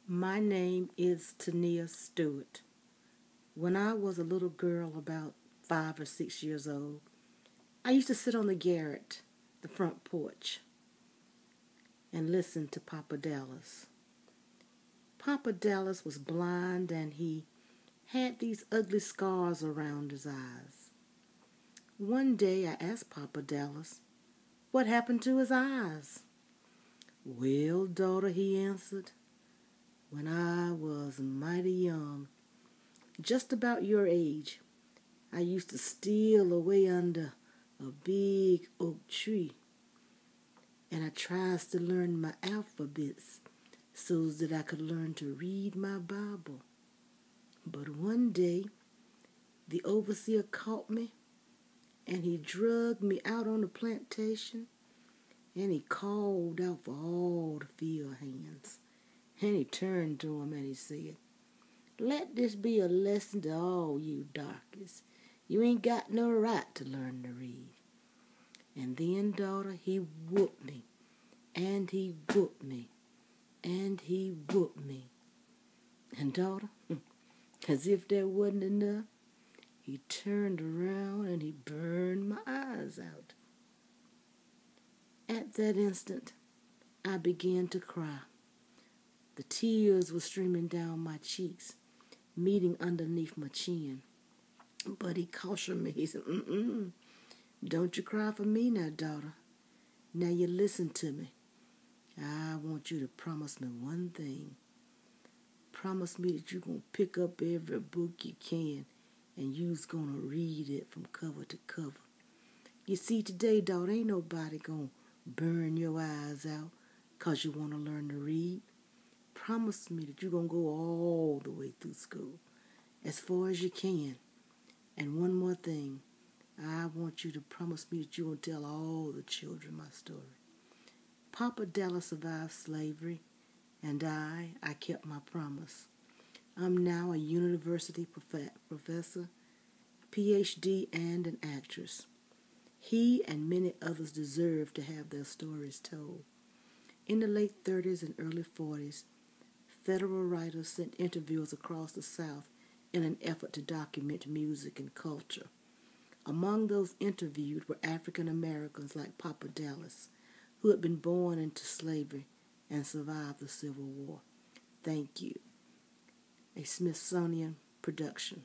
My name is Tania Stewart. When I was a little girl, about 5 or 6 years old, I used to sit on the garret, the front porch, and listen to Papa Dallas. Papa Dallas was blind and he had these ugly scars around his eyes. One day I asked Papa Dallas what happened to his eyes. Well, daughter, he answered, when I was mighty young, just about your age, I used to steal away under a big oak tree, and I tries to learn my alphabets so that I could learn to read my Bible. But one day, the overseer caught me, and he drugged me out on the plantation, and he called out for all the field hands. And he turned to him and he said, let this be a lesson to all you darkies. You ain't got no right to learn to read. And then, daughter, he whooped me, and he whooped me, and he whooped me. And daughter, as if that wasn't enough, he turned around and he burned my eyes out. At that instant, I began to cry. The tears were streaming down my cheeks, meeting underneath my chin. But he cautioned me. He said, don't you cry for me now, daughter. Now you listen to me. I want you to promise me one thing. Promise me that you're going to pick up every book you can and you's going to read it from cover to cover. You see, today, daughter, ain't nobody going to burn your eyes out because you want to learn to read. Promise me that you're going to go all the way through school, as far as you can. And one more thing, I want you to promise me that you're going to tell all the children my story. Papa Dallas survived slavery, and I kept my promise. I'm now a university professor, PhD, and an actress. He and many others deserve to have their stories told. In the late 30s and early 40s, federal writers sent interviewers across the South in an effort to document music and culture. Among those interviewed were African Americans like Papa Dallas, who had been born into slavery and survived the Civil War. Thank you. A Smithsonian production.